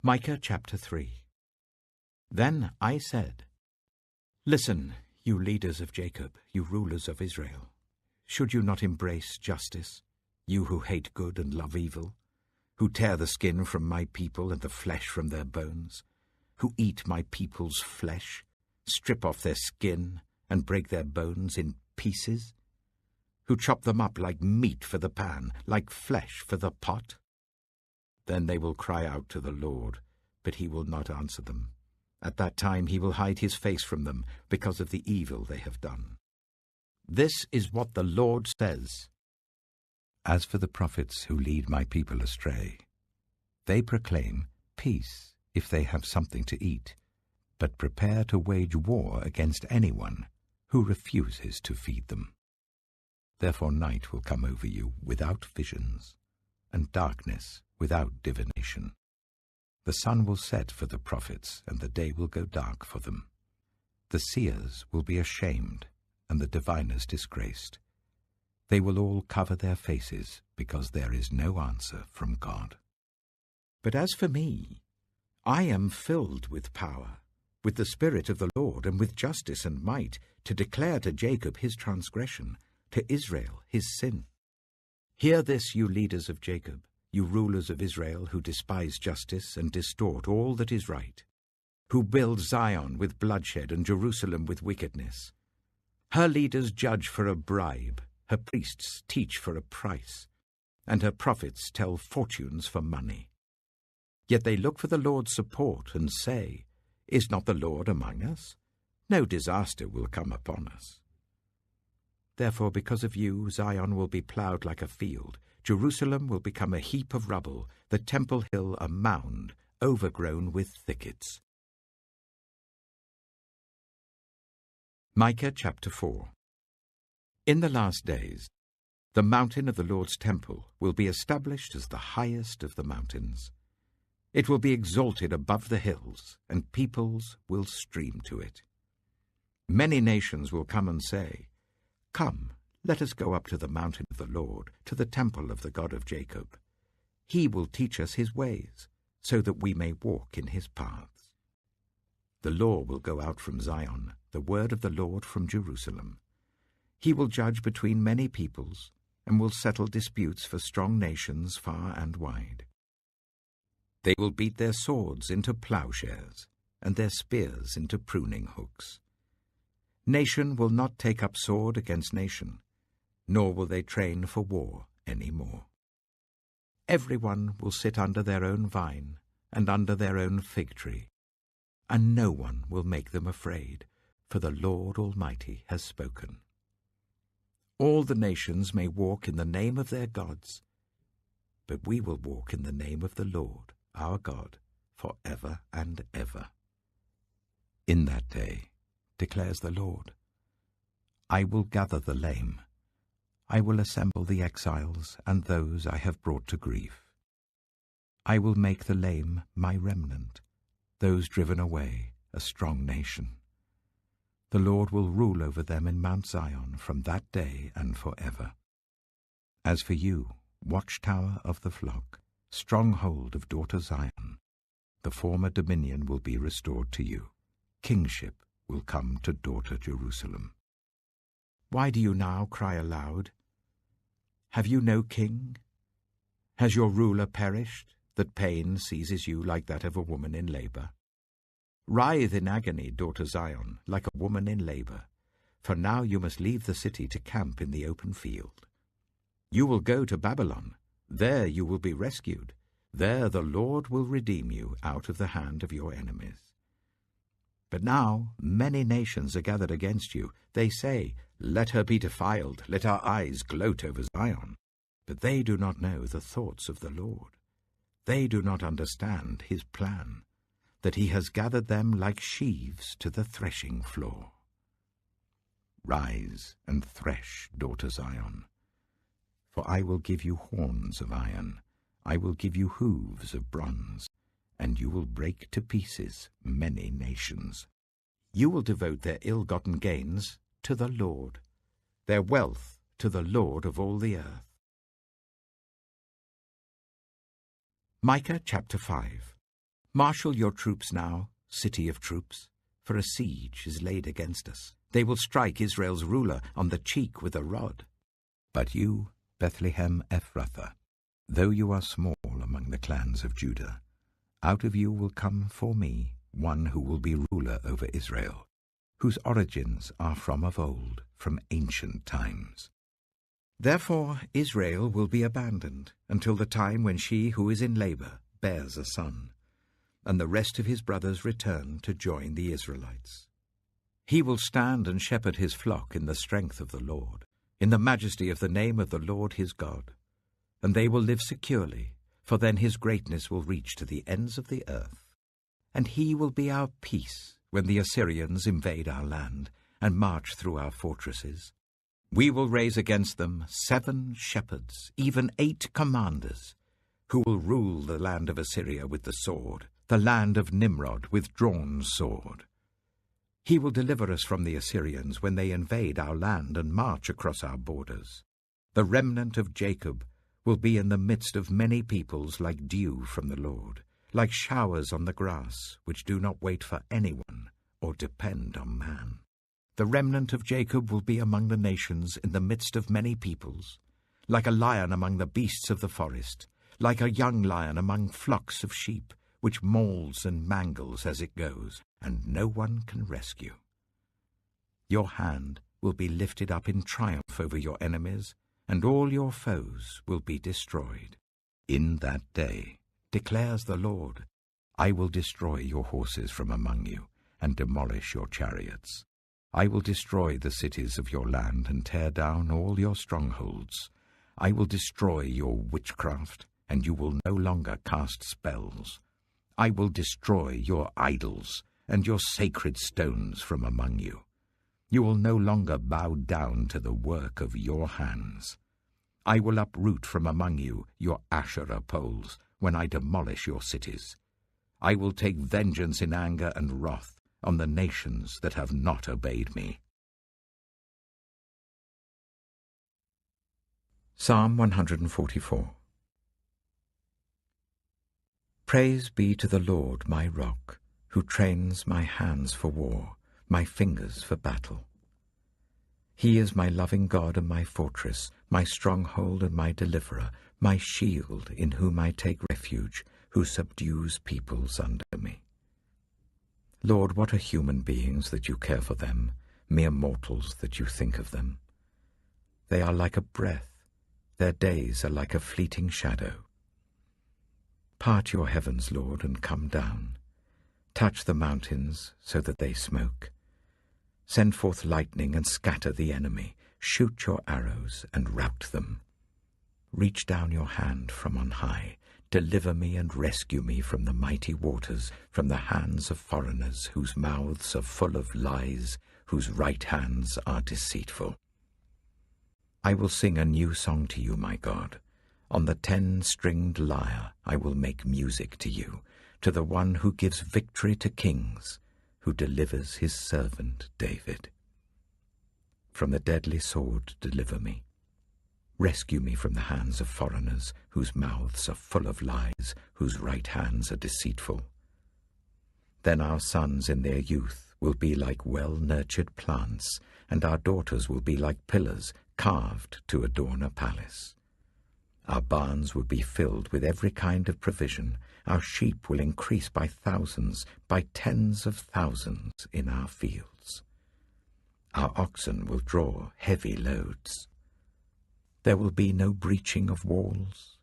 Micah chapter 3. Then I said, Listen, you leaders of Jacob, you rulers of Israel. Should you not embrace justice, you who hate good and love evil, who tear the skin from my people and the flesh from their bones, who eat my people's flesh, strip off their skin and break their bones in pieces, who chop them up like meat for the pan, like flesh for the pot? Then they will cry out to the Lord, but he will not answer them. At that time he will hide his face from them because of the evil they have done. This is what the Lord says. As for the prophets who lead my people astray, they proclaim peace if they have something to eat, but prepare to wage war against anyone who refuses to feed them. Therefore night will come over you without visions, and darkness without divination. The sun will set for the prophets, and the day will go dark for them. The seers will be ashamed, and the diviners disgraced. They will all cover their faces, because there is no answer from God. But as for me, I am filled with power, with the Spirit of the Lord, and with justice and might, to declare to Jacob his transgression, to Israel his sin. Hear this, you leaders of Jacob, you rulers of Israel who despise justice and distort all that is right, who build Zion with bloodshed and Jerusalem with wickedness. Her leaders judge for a bribe, her priests teach for a price, and her prophets tell fortunes for money. Yet they look for the Lord's support and say, Is not the Lord among us? No disaster will come upon us. Therefore, because of you, Zion will be plowed like a field, Jerusalem will become a heap of rubble, the Temple Hill a mound, overgrown with thickets. Micah chapter 4. In the last days, the mountain of the Lord's temple will be established as the highest of the mountains. It will be exalted above the hills, and peoples will stream to it. Many nations will come and say, Come, let us go up to the mountain of the Lord, to the temple of the God of Jacob. He will teach us his ways, so that we may walk in his paths. The law will go out from Zion, the word of the Lord from Jerusalem. He will judge between many peoples, and will settle disputes for strong nations far and wide. They will beat their swords into plowshares, and their spears into pruning hooks. Nation will not take up sword against nation, nor will they train for war any more. Everyone will sit under their own vine and under their own fig tree, and no one will make them afraid, for the Lord Almighty has spoken. All the nations may walk in the name of their gods, but we will walk in the name of the Lord, our God, for ever and ever. In that day, declares the Lord, I will gather the lame. I will assemble the exiles and those I have brought to grief. I will make the lame my remnant, those driven away a strong nation. The Lord will rule over them in Mount Zion from that day and forever. As for you, watchtower of the flock, stronghold of daughter Zion, the former dominion will be restored to you. Kingship will come to daughter Jerusalem. Why do you now cry aloud? Have you no king? Has your ruler perished, that pain seizes you like that of a woman in labor? Writhe in agony, daughter Zion, like a woman in labor, for now you must leave the city to camp in the open field. You will go to Babylon. There you will be rescued. There the Lord will redeem you out of the hand of your enemies. But now many nations are gathered against you. They say, Let her be defiled, let our eyes gloat over Zion. But they do not know the thoughts of the Lord. They do not understand his plan, that he has gathered them like sheaves to the threshing floor. Rise and thresh, daughter Zion, for I will give you horns of iron, I will give you hooves of bronze, and you will break to pieces many nations. You will devote their ill-gotten gains to the Lord, their wealth to the Lord of all the earth. Micah chapter 5. Marshal your troops now, city of troops, for a siege is laid against us. They will strike Israel's ruler on the cheek with a rod. But you, Bethlehem Ephrathah, though you are small among the clans of Judah, out of you will come for me one who will be ruler over Israel, whose origins are from of old, from ancient times. Therefore Israel will be abandoned until the time when she who is in labor bears a son, and the rest of his brothers return to join the Israelites. He will stand and shepherd his flock in the strength of the Lord, in the majesty of the name of the Lord his God. And they will live securely, for then his greatness will reach to the ends of the earth. And he will be our peace when the Assyrians invade our land and march through our fortresses. We will raise against them 7 shepherds, even 8 commanders, who will rule the land of Assyria with the sword, the land of Nimrod with drawn sword. He will deliver us from the Assyrians when they invade our land and march across our borders. The remnant of Jacob will be in the midst of many peoples like dew from the Lord, like showers on the grass, which do not wait for anyone or depend on man. The remnant of Jacob will be among the nations in the midst of many peoples, like a lion among the beasts of the forest, like a young lion among flocks of sheep, which mauls and mangles as it goes, and no one can rescue. Your hand will be lifted up in triumph over your enemies, and all your foes will be destroyed. In that day, declares the Lord, I will destroy your horses from among you, and demolish your chariots. I will destroy the cities of your land, and tear down all your strongholds. I will destroy your witchcraft, and you will no longer cast spells. I will destroy your idols and your sacred stones from among you. You will no longer bow down to the work of your hands. I will uproot from among you your Asherah poles when I demolish your cities. I will take vengeance in anger and wrath on the nations that have not obeyed me. Psalm 144. Praise be to the Lord my rock, who trains my hands for war, my fingers for battle. He is my loving God and my fortress, my stronghold and my deliverer, my shield in whom I take refuge, who subdues peoples under me. Lord, what are human beings that you care for them, mere mortals that you think of them? They are like a breath, their days are like a fleeting shadow. Part your heavens, Lord, and come down. Touch the mountains so that they smoke. Send forth lightning and scatter the enemy. Shoot your arrows and rout them. Reach down your hand from on high. Deliver me and rescue me from the mighty waters, from the hands of foreigners whose mouths are full of lies, whose right hands are deceitful. I will sing a new song to you, my God. On the 10-stringed lyre I will make music to you, to the one who gives victory to kings, who delivers his servant David. From the deadly sword deliver me. Rescue me from the hands of foreigners, whose mouths are full of lies, whose right hands are deceitful. Then our sons in their youth will be like well-nurtured plants, and our daughters will be like pillars carved to adorn a palace. Our barns will be filled with every kind of provision. Our sheep will increase by thousands, by tens of thousands in our fields. Our oxen will draw heavy loads. There will be no breaching of walls,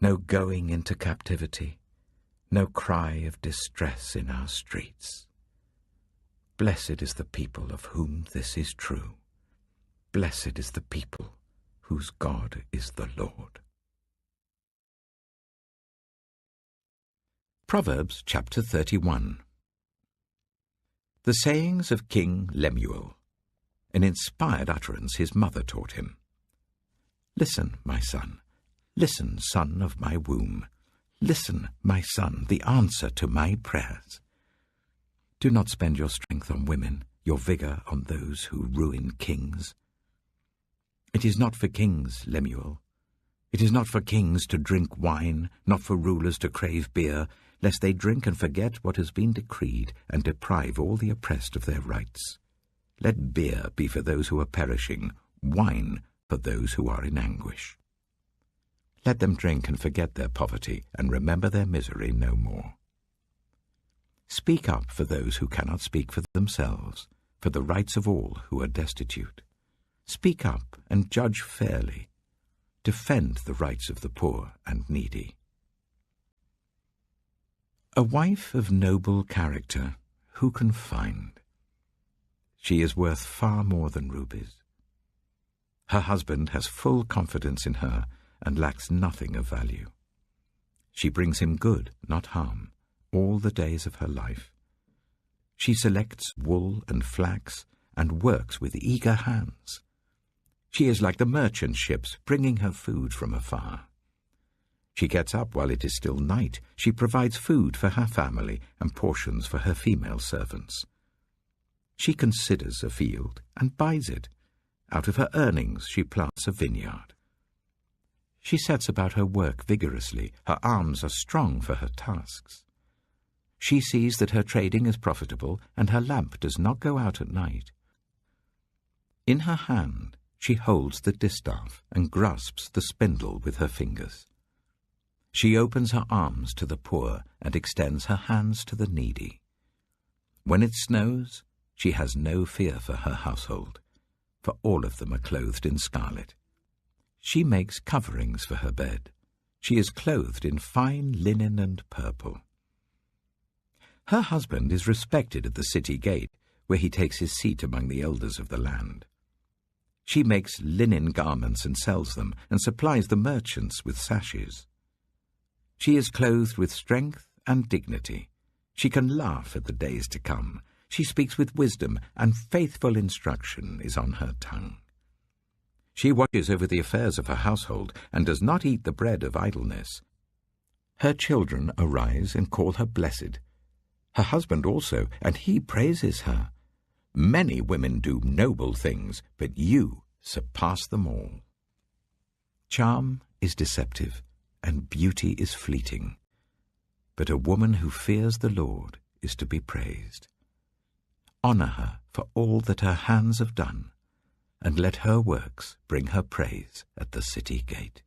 no going into captivity, no cry of distress in our streets. Blessed is the people of whom this is true. Blessed is the people whose God is the Lord. Proverbs chapter 31. The sayings of King Lemuel, an inspired utterance his mother taught him. Listen, my son. Listen, son of my womb. Listen, my son, the answer to my prayers. Do not spend your strength on women, your vigor on those who ruin kings. It is not for kings, Lemuel. It is not for kings to drink wine, not for rulers to crave beer, lest they drink and forget what has been decreed, and deprive all the oppressed of their rights. Let beer be for those who are perishing, wine for those who are in anguish. Let them drink and forget their poverty, and remember their misery no more. Speak up for those who cannot speak for themselves, for the rights of all who are destitute. Speak up and judge fairly. Defend the rights of the poor and needy. A wife of noble character who can find? She is worth far more than rubies. Her husband has full confidence in her and lacks nothing of value. She brings him good, not harm, all the days of her life. She selects wool and flax and works with eager hands. She is like the merchant ships bringing her food from afar. She gets up while it is still night. She provides food for her family and portions for her female servants. She considers a field and buys it. Out of her earnings she plants a vineyard. She sets about her work vigorously. Her arms are strong for her tasks. She sees that her trading is profitable, and her lamp does not go out at night. In her hand she holds the distaff and grasps the spindle with her fingers. She opens her arms to the poor and extends her hands to the needy. When it snows, she has no fear for her household, for all of them are clothed in scarlet. She makes coverings for her bed. She is clothed in fine linen and purple. Her husband is respected at the city gate, where he takes his seat among the elders of the land. She makes linen garments and sells them, and supplies the merchants with sashes. She is clothed with strength and dignity. She can laugh at the days to come. She speaks with wisdom, and faithful instruction is on her tongue. She watches over the affairs of her household, and does not eat the bread of idleness. Her children arise and call her blessed. Her husband also, and he praises her. Many women do noble things, but you surpass them all. Charm is deceptive, and beauty is fleeting. But a woman who fears the Lord is to be praised. Honor her for all that her hands have done, and let her works bring her praise at the city gate.